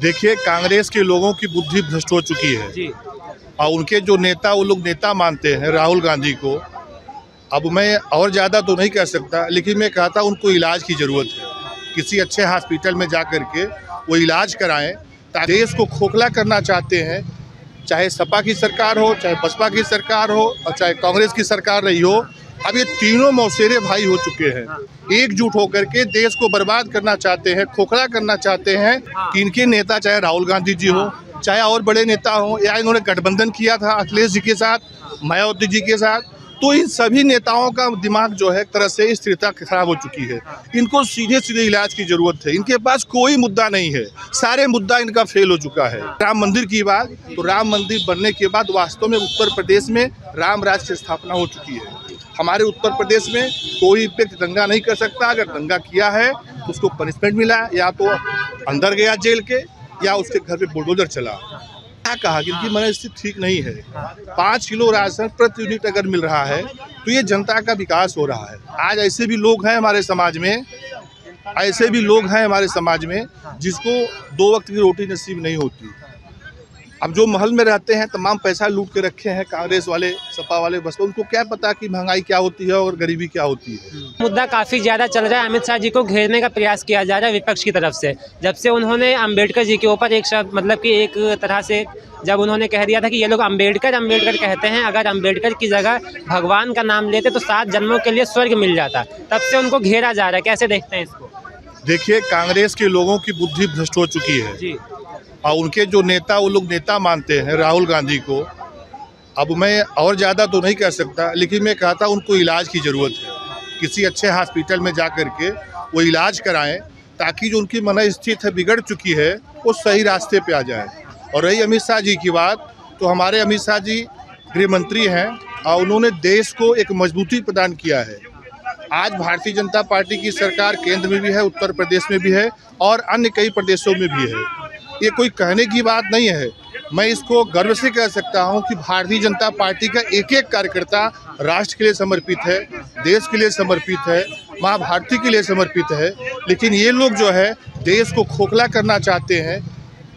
देखिए, कांग्रेस के लोगों की बुद्धि भ्रष्ट हो चुकी है जी। और उनके जो नेता, वो लोग नेता मानते हैं राहुल गांधी को। अब मैं और ज़्यादा तो नहीं कह सकता, लेकिन मैं कहता उनको इलाज की ज़रूरत है। किसी अच्छे हॉस्पिटल में जा कर के वो इलाज कराएं। देश को खोखला करना चाहते हैं, चाहे सपा की सरकार हो, चाहे बसपा की सरकार हो और चाहे कांग्रेस की सरकार रही हो। अब ये तीनों मौसेरे भाई हो चुके हैं, एकजुट होकर के देश को बर्बाद करना चाहते हैं, खोखला करना चाहते हैं। कि इनके नेता, चाहे राहुल गांधी जी हो, चाहे और बड़े नेता हो, या इन्होंने गठबंधन किया था अखिलेश जी के साथ, मायावती जी के साथ, तो इन सभी नेताओं का दिमाग जो है एक तरह से स्थिरता खराब हो चुकी है। इनको सीधे सीधे इलाज की जरूरत है। इनके पास कोई मुद्दा नहीं है, सारे मुद्दा इनका फेल हो चुका है। राम मंदिर की बात, तो राम मंदिर बनने के बाद वास्तव में उत्तर प्रदेश में राम राज्य की स्थापना हो चुकी है। हमारे उत्तर प्रदेश में कोई व्यक्ति दंगा नहीं कर सकता। अगर दंगा किया है तो उसको पनिशमेंट मिला, या तो अंदर गया जेल के, या उसके घर पे बुलडोजर चला। क्या कहा कि इनकी मनस्थिति ठीक नहीं है। 5 किलो राशन प्रति यूनिट अगर मिल रहा है तो ये जनता का विकास हो रहा है। आज ऐसे भी लोग हैं हमारे समाज में, जिसको 2 वक्त की रोटी नसीब नहीं होती। अब जो महल में रहते हैं तमाम पैसा लूट के रखे हैं कांग्रेस वाले, सपा वाले, बसपा, उनको क्या पता कि महंगाई क्या होती है और गरीबी क्या होती है। मुद्दा काफ़ी ज़्यादा चल रहा है। अमित शाह जी को घेरने का प्रयास किया जा रहा है विपक्ष की तरफ से। जब से उन्होंने अंबेडकर जी के ऊपर एक शब्द, मतलब कि एक तरह से जब उन्होंने कह दिया था कि ये लोग अंबेडकर कहते हैं, अगर अंबेडकर की जगह भगवान का नाम लेते तो 7 जन्मों के लिए स्वर्ग मिल जाता, तब से उनको घेरा जा रहा है। कैसे देखते हैं इसको? देखिए, कांग्रेस के लोगों की बुद्धि भ्रष्ट हो चुकी है जी। और उनके जो नेता, वो लोग नेता मानते हैं राहुल गांधी को। अब मैं और ज़्यादा तो नहीं कह सकता, लेकिन मैं कहता उनको इलाज की ज़रूरत है। किसी अच्छे हॉस्पिटल में जा कर के वो इलाज कराएं, ताकि जो उनकी मनस्थिति है बिगड़ चुकी है वो सही रास्ते पे आ जाए। और रही अमित शाह जी की बात, तो हमारे अमित शाह जी गृह मंत्री हैं और उन्होंने देश को एक मजबूती प्रदान किया है। आज भारतीय जनता पार्टी की सरकार केंद्र में भी है, उत्तर प्रदेश में भी है और अन्य कई प्रदेशों में भी है। ये कोई कहने की बात नहीं है, मैं इसको गर्व से कह सकता हूं कि भारतीय जनता पार्टी का एक एक कार्यकर्ता राष्ट्र के लिए समर्पित है, देश के लिए समर्पित है, माँ भारती के लिए समर्पित है। लेकिन ये लोग जो है देश को खोखला करना चाहते हैं,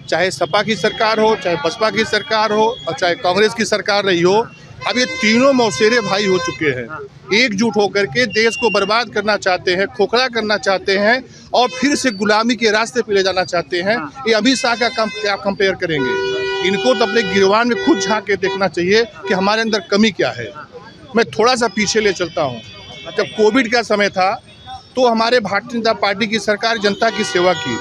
चाहे सपा की सरकार हो, चाहे बसपा की सरकार हो और चाहे कांग्रेस की सरकार रही हो। अब ये तीनों मौसेरे भाई हो चुके हैं, एकजुट होकर के देश को बर्बाद करना चाहते हैं, खोखला करना चाहते हैं और फिर से गुलामी के रास्ते पे ले जाना चाहते हैं। ये अमित शाह का काम क्या कंपेयर करेंगे? इनको तो अपने गिरवान में खुद झांक के देखना चाहिए कि हमारे अंदर कमी क्या है। मैं थोड़ा सा पीछे ले चलता हूँ। जब कोविड का समय था तो हमारे भारतीय जनता पार्टी की सरकार जनता की सेवा की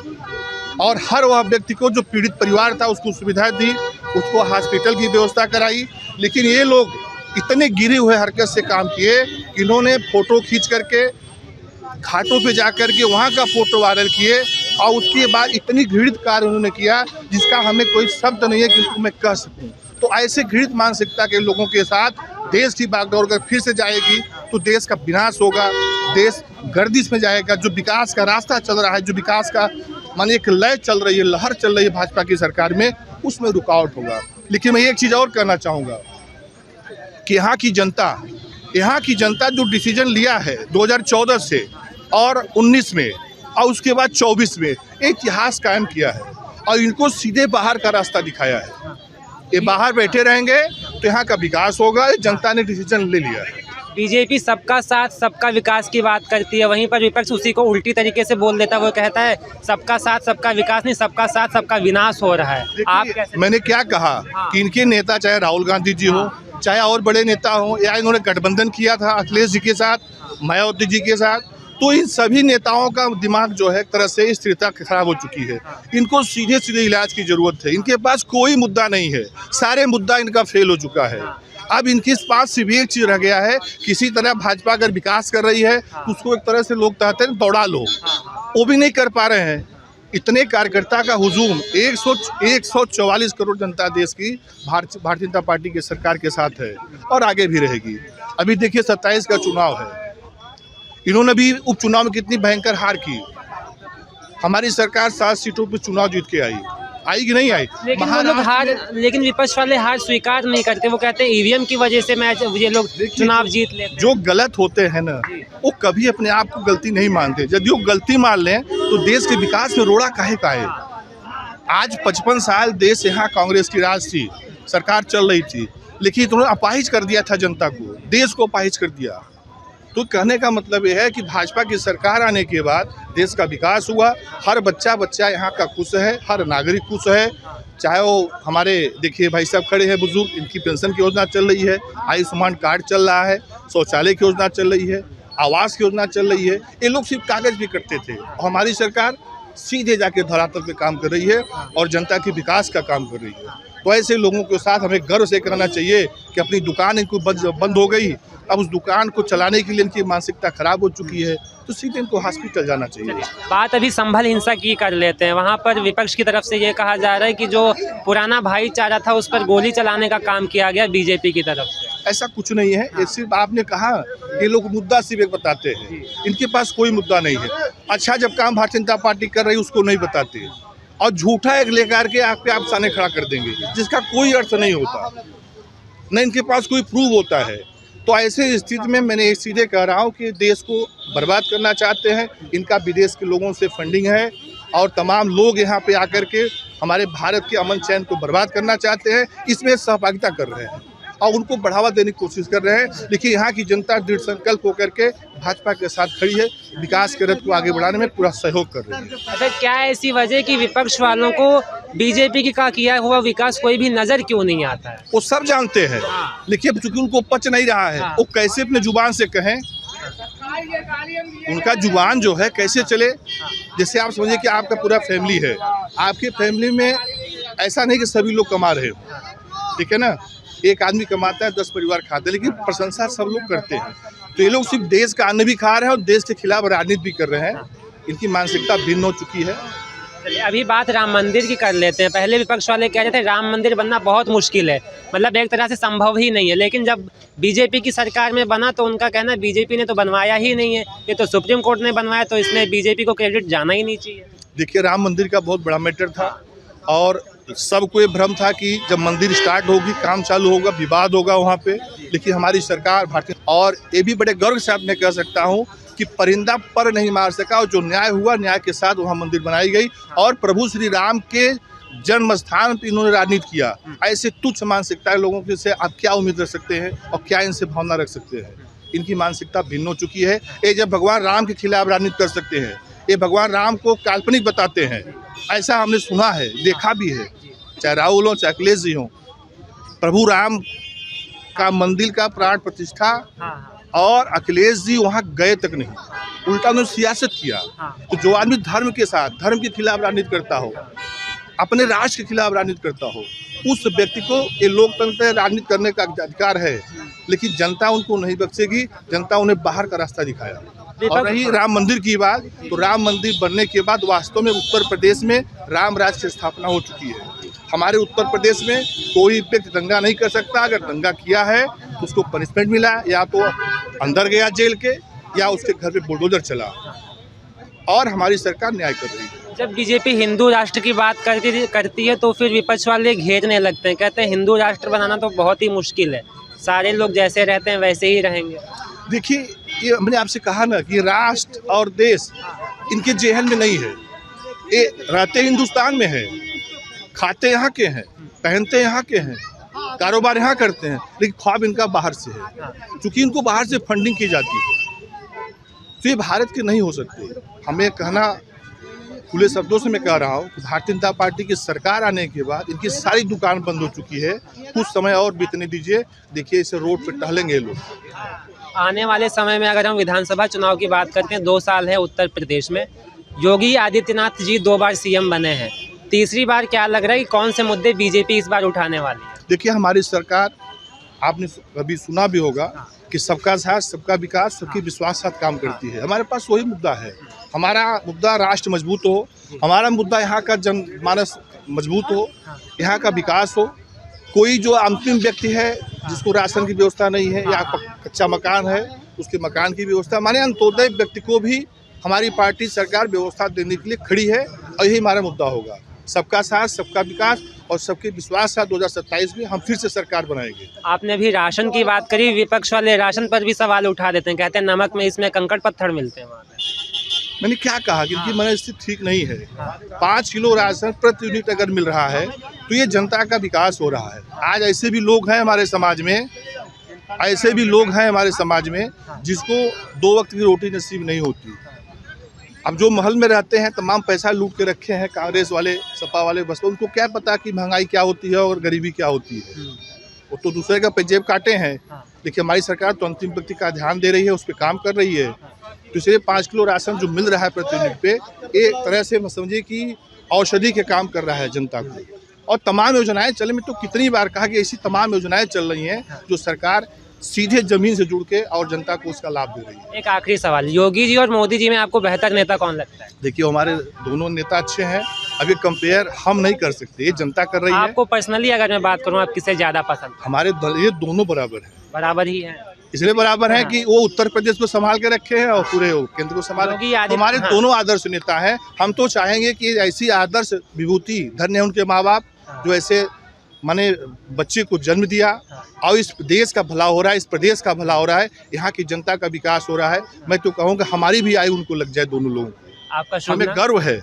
और हर वह व्यक्ति को जो पीड़ित परिवार था उसको सुविधा दी, उसको हॉस्पिटल की व्यवस्था कराई। लेकिन ये लोग इतने गिरे हुए हरकत से काम किए कि इन्होंने फ़ोटो खींच करके घाटों पे जा कर के वहाँ का फ़ोटो वायरल किए और उसके बाद इतनी घृणित कार्य उन्होंने किया जिसका हमें कोई शब्द नहीं है कि उनको मैं कह सकूँ। तो ऐसे घृणित मानसिकता के लोगों के साथ देश की बागडोर अगर फिर से जाएगी तो देश का विनाश होगा, देश गर्दिश में जाएगा। जो विकास का रास्ता चल रहा है, जो विकास का माने एक लय चल रही है, लहर चल रही है भाजपा की सरकार में, उसमें रुकावट होगा। लेकिन मैं एक चीज़ और कहना चाहूँगा कि यहाँ की जनता जो डिसीजन लिया है 2014 से और 19 में और उसके बाद 24 में इतिहास कायम किया है और इनको सीधे बाहर का रास्ता दिखाया है। ये बाहर बैठे रहेंगे तो यहाँ का विकास होगा। जनता ने डिसीजन ले लिया है। बीजेपी सबका साथ सबका विकास की बात करती है, वहीं पर विपक्ष उसी को उल्टी तरीके से बोल देता है। वो कहता है सबका साथ सबका विकास नहीं, सबका साथ सबका विनाश हो रहा है। आप कैसे? मैंने क्या कहा कि इनके नेता, चाहे राहुल गांधी जी हो, चाहे और बड़े नेता हो, या इन्होंने गठबंधन किया था अखिलेश जी के साथ, मायावती जी के साथ, तो इन सभी नेताओं का दिमाग जो है एक तरह से स्थिरता खराब हो चुकी है। इनको सीधे सीधे इलाज की जरूरत है। इनके पास कोई मुद्दा नहीं है, सारे मुद्दा इनका फेल हो चुका है। अब इनके पास सिर्फ एक चीज़ रह गया है, किसी तरह भाजपा अगर विकास कर रही है तो उसको एक तरह से लोग चाहते हैं दौड़ा लो, वो भी नहीं कर पा रहे हैं। इतने कार्यकर्ता का हुजूम 144 करोड़ जनता देश की भारतीय जनता पार्टी की सरकार के साथ है और आगे भी रहेगी। अभी देखिए 27 का चुनाव है, इन्होंने भी उपचुनाव में कितनी भयंकर हार की। हमारी सरकार 7 सीटों पर चुनाव जीत के आई कि नहीं आई? लेकिन विपक्ष वाले हार स्वीकार नहीं करते। वो कहते हैं ईवीएम की वजह से ये लोग चुनाव जीत लेते। जो गलत होते हैं ना, वो कभी अपने आप को गलती नहीं मानते। यदि वो गलती मान लें तो देश के विकास में रोड़ा काहे का है। आज 55 साल देश यहाँ कांग्रेस की राज थी, सरकार चल रही थी, लेकिन उन्होंने अपाहिज कर दिया था जनता को, देश को अपाहिज कर दिया। तो कहने का मतलब ये है कि भाजपा की सरकार आने के बाद देश का विकास हुआ, हर बच्चा यहाँ का खुश है, हर नागरिक खुश है, चाहे वो हमारे देखिए भाई साहब खड़े हैं बुजुर्ग, इनकी पेंशन की योजना चल रही है, आयुष्मान कार्ड चल रहा है, शौचालय की योजना चल रही है, आवास की योजना चल रही है। ये लोग सिर्फ कागज भी करते थे और हमारी सरकार सीधे जाके धरातल पे काम कर रही है और जनता के विकास का काम कर रही है। तो ऐसे लोगों के साथ हमें गर्व से करना चाहिए कि अपनी दुकान इनको बंद हो गई, अब उस दुकान को चलाने के लिए इनकी मानसिकता खराब हो चुकी है, तो सीधे इनको हॉस्पिटल जाना चाहिए। बात अभी संभल हिंसा की कर लेते हैं। वहाँ पर विपक्ष की तरफ से ये कहा जा रहा है कि जो पुराना भाईचारा था उस पर गोली चलाने का काम किया गया बीजेपी की तरफ से। ऐसा कुछ नहीं है, ये सिर्फ आपने कहा ये लोग मुद्दा सिर्फ एक बताते हैं, इनके पास कोई मुद्दा नहीं है। अच्छा जब काम भारतीय जनता पार्टी कर रही है उसको नहीं बताते और झूठा एक लेकर के आप सामने खड़ा कर देंगे जिसका कोई अर्थ नहीं होता, न इनके पास कोई प्रूफ होता है। तो ऐसे स्थिति में मैंने एक सीधे कह रहा हूँ कि देश को बर्बाद करना चाहते हैं, इनका विदेश के लोगों से फंडिंग है और तमाम लोग यहाँ पे आकर के हमारे भारत के अमन चैन को बर्बाद करना चाहते हैं, इसमें सहभागिता कर रहे हैं और उनको बढ़ावा देने की कोशिश कर रहे हैं। लेकिन यहाँ की जनता दृढ़ संकल्प होकर के भाजपा के साथ खड़ी है, विकास के रथ को आगे बढ़ाने में पूरा सहयोग कर रही है। अच्छा, क्या ऐसी वजह कि विपक्ष वालों को बीजेपी की का किया हुआ विकास कोई भी नजर क्यों नहीं आता है? वो सब जानते हैं, लेकिन चूंकि उनको पच नहीं रहा है, वो कैसे अपने जुबान से कहें, उनका जुबान जो है कैसे चले। जैसे आप समझिए कि आपका पूरा फैमिली है, आपके फैमिली में ऐसा नहीं कि सभी लोग कमा रहे हो, ठीक है ना, एक आदमी कमाता है 10 परिवार खाते हैं, लेकिन प्रशंसा सब लोग करते हैं। तो ये लोग सिर्फ देश का अन्न भी खा रहे हैं और देश के खिलाफ राजनीति भी कर रहे हैं, इनकी मानसिकता भिन्न हो चुकी है। अभी बात राम मंदिर की कर लेते हैं। पहले विपक्ष वाले कह रहे थे राम मंदिर बनना बहुत मुश्किल है, मतलब एक तरह से संभव ही नहीं है, लेकिन जब बीजेपी की सरकार में बना तो उनका कहना बीजेपी ने तो बनवाया ही नहीं है, ये तो सुप्रीम कोर्ट ने बनवाया, तो इसमें बीजेपी को क्रेडिट जाना ही नहीं चाहिए। देखिए राम मंदिर का बहुत बड़ा मैटर था और सबको ये भ्रम था कि जब मंदिर स्टार्ट होगी, काम चालू होगा, विवाद होगा वहाँ पे, लेकिन हमारी सरकार भारतीय, और ये भी बड़े गर्व के साथ मैं कह सकता हूँ कि परिंदा पर नहीं मार सका और जो न्याय हुआ, न्याय के साथ वहाँ मंदिर बनाई गई और प्रभु श्री राम के जन्म स्थान पर इन्होंने राजनीति किया। ऐसे तुच्छ मानसिकता लोगों के से आप क्या उम्मीद रख सकते हैं और क्या इनसे भावना रख सकते हैं? इनकी मानसिकता भिन्न हो चुकी है। ये जब भगवान राम के खिलाफ राजनीति कर सकते हैं, ये भगवान राम को काल्पनिक बताते हैं, ऐसा हमने सुना है, देखा भी है, चाहे राहुल हो चाहे अखिलेश जी हो। प्रभु राम का मंदिर का प्राण प्रतिष्ठा और अखिलेश जी वहाँ गए तक नहीं, उल्टा उन्होंने सियासत किया। तो जो आदमी धर्म के साथ, धर्म के खिलाफ राजनीति करता हो, अपने राष्ट्र के खिलाफ राजनीति करता हो, उस व्यक्ति को ये लोकतंत्र राजनीति करने का अधिकार है, लेकिन जनता उनको नहीं बख्शेगी। जनता उन्हें बाहर का रास्ता दिखाया। और रही राम मंदिर की बात, तो राम मंदिर बनने के बाद वास्तव में उत्तर प्रदेश में राम राज्य की स्थापना हो चुकी है। हमारे उत्तर प्रदेश में कोई व्यक्ति दंगा नहीं कर सकता, अगर दंगा किया है तो उसको पनिशमेंट मिला, या तो अंदर गया जेल के, या उसके घर पे बुलडोजर चला, और हमारी सरकार न्याय कर रही है। जब बीजेपी हिंदू राष्ट्र की बात करती है तो फिर विपक्ष वाले घेरने लगते हैं, कहते हैं हिंदू राष्ट्र बनाना तो बहुत ही मुश्किल है, सारे लोग जैसे रहते हैं वैसे ही रहेंगे। देखिए ये मैंने आपसे कहा ना कि राष्ट्र और देश इनके जेहन में नहीं है, ये रहते हिंदुस्तान में है, खाते यहाँ के हैं, पहनते यहाँ के हैं, कारोबार यहाँ करते हैं, लेकिन ख्वाब इनका बाहर से है। क्योंकि इनको बाहर से फंडिंग की जाती है, तो ये भारत के नहीं हो सकते। हमें कहना खुले शब्दों से मैं कह रहा हूँ कि भारतीय जनता पार्टी की सरकार आने के बाद इनकी सारी दुकान बंद हो चुकी है। कुछ समय और बीतने दीजिए, देखिए इसे रोड पर टहलेंगे लोग। आने वाले समय में अगर हम विधानसभा चुनाव की बात करते हैं, 2 साल है उत्तर प्रदेश में, योगी आदित्यनाथ जी 2 बार सीएम बने हैं, तीसरी बार क्या लग रहा है कि कौन से मुद्दे बीजेपी इस बार उठाने वाली है? देखिए हमारी सरकार, आपने कभी सुना भी होगा कि सबका साथ सबका विकास, सबके विश्वास साथ काम करती है। हमारे पास वही मुद्दा है। हमारा मुद्दा राष्ट्र मजबूत हो, हमारा मुद्दा यहाँ का जनमानस मजबूत हो, यहाँ का विकास हो। कोई जो अंतिम व्यक्ति है जिसको राशन की व्यवस्था नहीं है या कच्चा मकान है, उसके मकान की व्यवस्था, माने अंत्योदय व्यक्ति को भी हमारी पार्टी सरकार व्यवस्था देने के लिए खड़ी है और यही हमारा मुद्दा होगा। सबका साथ सबका विकास और सबके विश्वास साथ 2027 में हम फिर से सरकार बनाएंगे। आपने अभी राशन की बात करी, विपक्ष वाले राशन पर भी सवाल उठा देते हैं, कहते हैं नमक में इसमें कंकड़ पत्थर मिलते हैं। मैंने क्या कहा कि इनकी मनस्थिति ठीक नहीं है। 5 किलो राशन प्रति यूनिट अगर मिल रहा है तो ये जनता का विकास हो रहा है। आज ऐसे भी लोग हैं हमारे समाज में, जिसको 2 वक्त की रोटी नसीब नहीं होती। अब जो महल में रहते हैं तमाम पैसा लूट के रखे हैं कांग्रेस वाले, सपा वाले, बसपा, उनको क्या पता कि महंगाई क्या होती है और गरीबी क्या होती है। वो तो दूसरे का जेब काटे हैं। देखिए हमारी सरकार तो अंतिम व्यक्ति का ध्यान दे रही है, उस पर काम कर रही है। तो इसलिए 5 किलो राशन जो मिल रहा है प्रति यूनिट पे, एक तरह से समझिए कि औषधि के काम कर रहा है जनता को। और तमाम योजनाएं चले, मैं तो कितनी बार कहा कि ऐसी तमाम योजनाएं चल रही हैं जो सरकार सीधे जमीन से जुड़ के और जनता को उसका लाभ दे रही है। एक आखिरी सवाल, योगी जी और मोदी जी में आपको बेहतर नेता कौन लगता है? देखिए हमारे दोनों नेता अच्छे हैं, अभी कंपेयर हम नहीं कर सकते, ये जनता कर रही है। आपको पर्सनली अगर मैं बात करूं, आप किसे ज़्यादा पसंद? हमारे ये दोनों बराबर है। बराबर ही है, इसलिए बराबर है कि वो उत्तर प्रदेश को संभाल के रखे हैं और पूरे केंद्र को संभाले। हमारे दोनों आदर्श नेता हैं। हम तो चाहेंगे कि ऐसी आदर्श विभूति, धन्य है उनके माँ बाप जो ऐसे माने बच्चे को जन्म दिया, और इस देश का भला हो रहा है, इस प्रदेश का भला हो रहा है, यहाँ की जनता का विकास हो रहा है। मैं तो कहूँगा हमारी भी आयु उनको लग जाए, दोनों लोगों को। आपका हमें गर्व है।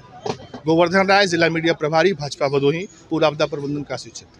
गोवर्धन राय, जिला मीडिया प्रभारी, भाजपा भदोही, पूर्व आपदा प्रबंधन काशी क्षेत्र।